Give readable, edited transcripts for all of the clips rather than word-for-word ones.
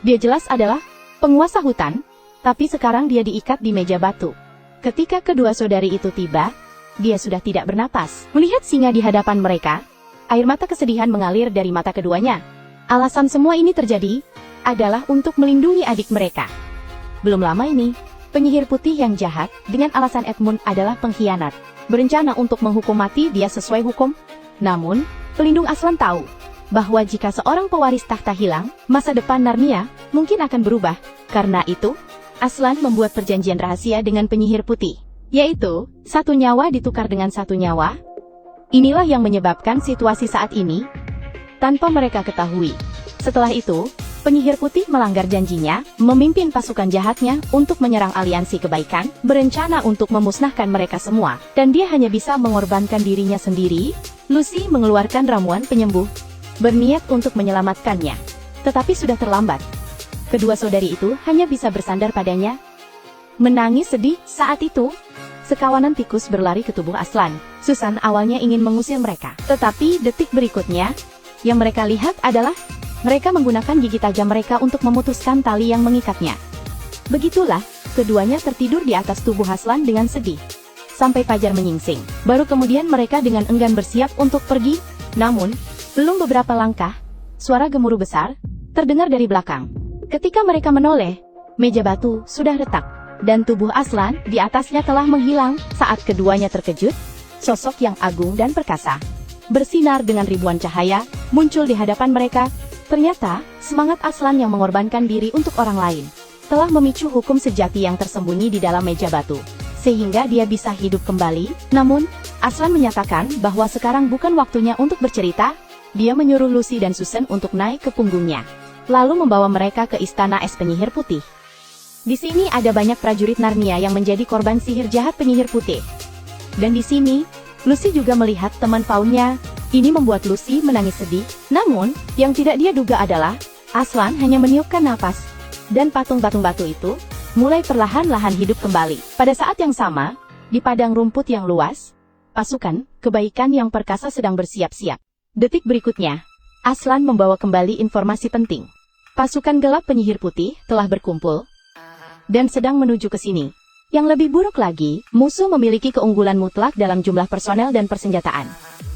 Dia jelas adalah penguasa hutan, tapi sekarang dia diikat di meja batu. Ketika kedua saudari itu tiba, dia sudah tidak bernapas. Melihat singa di hadapan mereka, air mata kesedihan mengalir dari mata keduanya. Alasan semua ini terjadi adalah untuk melindungi adik mereka. Belum lama ini, penyihir putih yang jahat dengan alasan Edmund adalah pengkhianat, berencana untuk menghukum mati dia sesuai hukum. Namun, pelindung Aslan tahu bahwa jika seorang pewaris tahta hilang, masa depan Narnia mungkin akan berubah. Karena itu, Aslan membuat perjanjian rahasia dengan penyihir putih, yaitu satu nyawa ditukar dengan satu nyawa. Inilah yang menyebabkan situasi saat ini tanpa mereka ketahui. Setelah itu, penyihir putih melanggar janjinya, memimpin pasukan jahatnya untuk menyerang aliansi kebaikan, berencana untuk memusnahkan mereka semua, dan dia hanya bisa mengorbankan dirinya sendiri. Lucy mengeluarkan ramuan penyembuh, berniat untuk menyelamatkannya. Tetapi sudah terlambat. Kedua saudari itu hanya bisa bersandar padanya, menangis sedih. Saat itu, sekawanan tikus berlari ke tubuh Aslan. Susan awalnya ingin mengusir mereka, tetapi detik berikutnya, yang mereka lihat adalah mereka menggunakan gigi tajam mereka untuk memutuskan tali yang mengikatnya. Begitulah, keduanya tertidur di atas tubuh Aslan dengan sedih sampai fajar menyingsing. Baru kemudian mereka dengan enggan bersiap untuk pergi. Namun, belum beberapa langkah, suara gemuruh besar terdengar dari belakang. Ketika mereka menoleh, meja batu sudah retak, dan tubuh Aslan di atasnya telah menghilang. Saat keduanya terkejut, sosok yang agung dan perkasa, bersinar dengan ribuan cahaya, muncul di hadapan mereka. Ternyata, semangat Aslan yang mengorbankan diri untuk orang lain, telah memicu hukum sejati yang tersembunyi di dalam meja batu, sehingga dia bisa hidup kembali. Namun, Aslan menyatakan bahwa sekarang bukan waktunya untuk bercerita. Dia menyuruh Lucy dan Susan untuk naik ke punggungnya, lalu membawa mereka ke istana es penyihir putih. Di sini ada banyak prajurit Narnia yang menjadi korban sihir jahat penyihir putih. Dan di sini, Lucy juga melihat teman faunnya. Ini membuat Lucy menangis sedih. Namun, yang tidak dia duga adalah, Aslan hanya meniupkan napas, dan patung-patung batu itu mulai perlahan-lahan hidup kembali. Pada saat yang sama, di padang rumput yang luas, pasukan kebaikan yang perkasa sedang bersiap-siap. Detik berikutnya, Aslan membawa kembali informasi penting. Pasukan gelap penyihir putih telah berkumpul dan sedang menuju ke sini. Yang lebih buruk lagi, musuh memiliki keunggulan mutlak dalam jumlah personel dan persenjataan.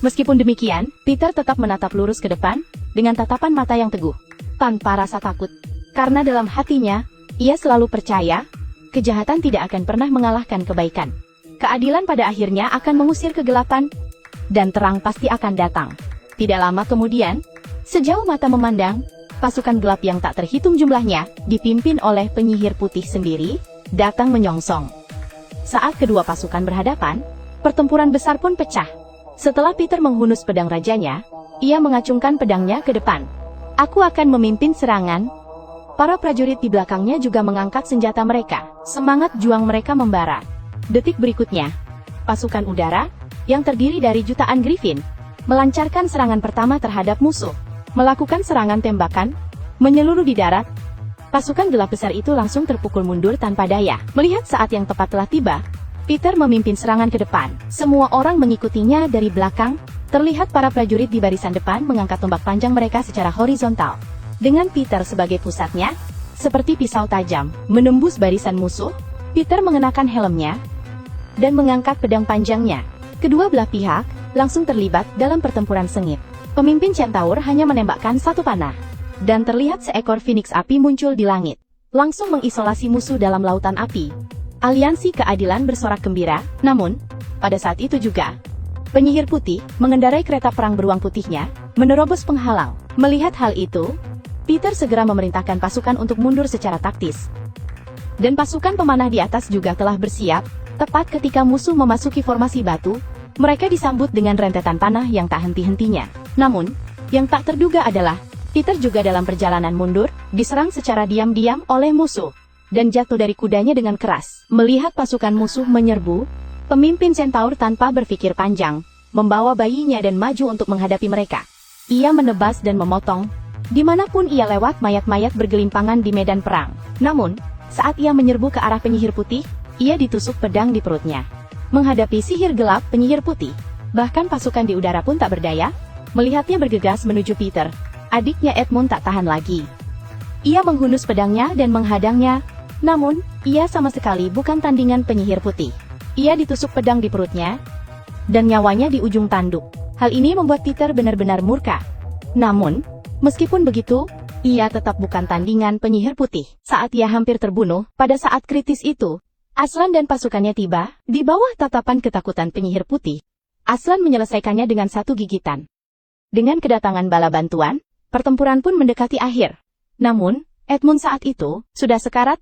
Meskipun demikian, Peter tetap menatap lurus ke depan dengan tatapan mata yang teguh, tanpa rasa takut. Karena dalam hatinya, ia selalu percaya, kejahatan tidak akan pernah mengalahkan kebaikan. Keadilan pada akhirnya akan mengusir kegelapan, dan terang pasti akan datang. Tidak lama kemudian, sejauh mata memandang, pasukan gelap yang tak terhitung jumlahnya, dipimpin oleh penyihir putih sendiri, datang menyongsong. Saat kedua pasukan berhadapan, pertempuran besar pun pecah. Setelah Peter menghunus pedang rajanya, ia mengacungkan pedangnya ke depan. Aku akan memimpin serangan. Para prajurit di belakangnya juga mengangkat senjata mereka. Semangat juang mereka membara. Detik berikutnya, pasukan udara, yang terdiri dari jutaan Griffin, melancarkan serangan pertama terhadap musuh. Melakukan serangan tembakan, menyeluruh di darat. Pasukan gelap besar itu langsung terpukul mundur tanpa daya. Melihat saat yang tepat telah tiba, Peter memimpin serangan ke depan. Semua orang mengikutinya dari belakang. Terlihat para prajurit di barisan depan mengangkat tombak panjang mereka secara horizontal. Dengan Peter sebagai pusatnya, seperti pisau tajam, menembus barisan musuh. Peter mengenakan helmnya dan mengangkat pedang panjangnya. Kedua belah pihak langsung terlibat dalam pertempuran sengit. Pemimpin Centaur hanya menembakkan satu panah, dan terlihat seekor Phoenix api muncul di langit, langsung mengisolasi musuh dalam lautan api. Aliansi keadilan bersorak gembira. Namun, pada saat itu juga, penyihir putih mengendarai kereta perang beruang putihnya, menerobos penghalang. Melihat hal itu, Peter segera memerintahkan pasukan untuk mundur secara taktis. Dan pasukan pemanah di atas juga telah bersiap. Tepat ketika musuh memasuki formasi batu, mereka disambut dengan rentetan panah yang tak henti-hentinya. Namun, yang tak terduga adalah, Peter juga dalam perjalanan mundur, diserang secara diam-diam oleh musuh, dan jatuh dari kudanya dengan keras. Melihat pasukan musuh menyerbu, pemimpin Centaur tanpa berpikir panjang, membawa bayinya dan maju untuk menghadapi mereka. Ia menebas dan memotong. Dimanapun ia lewat, mayat-mayat bergelimpangan di medan perang. Namun, saat ia menyerbu ke arah penyihir putih, ia ditusuk pedang di perutnya. Menghadapi sihir gelap penyihir putih, bahkan pasukan di udara pun tak berdaya. Melihatnya bergegas menuju Peter, adiknya Edmund tak tahan lagi. Ia menghunus pedangnya dan menghadangnya. Namun, ia sama sekali bukan tandingan penyihir putih. Ia ditusuk pedang di perutnya, dan nyawanya di ujung tanduk. Hal ini membuat Peter benar-benar murka. Namun, meskipun begitu, ia tetap bukan tandingan penyihir putih. Saat ia hampir terbunuh, pada saat kritis itu, Aslan dan pasukannya tiba, di bawah tatapan ketakutan penyihir putih. Aslan menyelesaikannya dengan satu gigitan. Dengan kedatangan bala bantuan, pertempuran pun mendekati akhir. Namun, Edmund saat itu, sudah sekarat.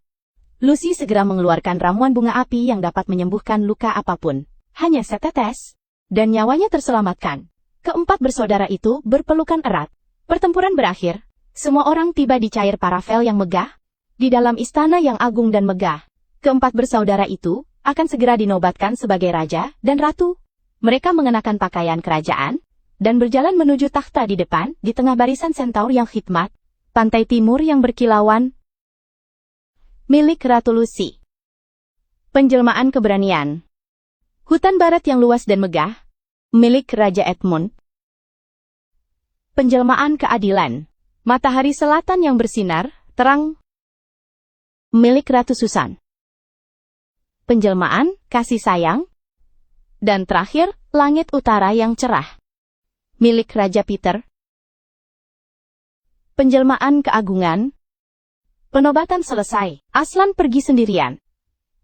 Lucy segera mengeluarkan ramuan bunga api yang dapat menyembuhkan luka apapun. Hanya setetes, dan nyawanya terselamatkan. Keempat bersaudara itu berpelukan erat. Pertempuran berakhir. Semua orang tiba di cair Paravel yang megah, di dalam istana yang agung dan megah. Keempat bersaudara itu akan segera dinobatkan sebagai raja dan ratu. Mereka mengenakan pakaian kerajaan, dan berjalan menuju takhta di depan, di tengah barisan centaur yang khidmat, pantai timur yang berkilauan, milik Ratu Lucy. Penjelmaan keberanian. Hutan barat yang luas dan megah, milik Raja Edmund. Penjelmaan keadilan. Matahari selatan yang bersinar, terang, milik Ratu Susan. Penjelmaan kasih sayang. Dan terakhir, langit utara yang cerah, milik Raja Peter. Penjelmaan keagungan. Penobatan selesai. Aslan pergi sendirian,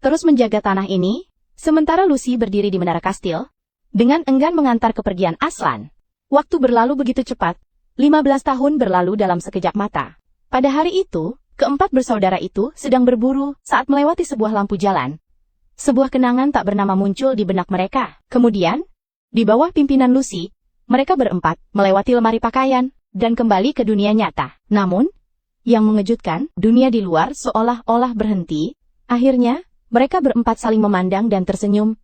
terus menjaga tanah ini, sementara Lucy berdiri di menara kastil, dengan enggan mengantar kepergian Aslan. Waktu berlalu begitu cepat, 15 tahun berlalu dalam sekejap mata. Pada hari itu, keempat bersaudara itu sedang berburu saat melewati sebuah lampu jalan. Sebuah kenangan tak bernama muncul di benak mereka. Kemudian, di bawah pimpinan Lucy, mereka berempat melewati lemari pakaian, dan kembali ke dunia nyata. Namun, yang mengejutkan, dunia di luar seolah-olah berhenti. Akhirnya, mereka berempat saling memandang dan tersenyum,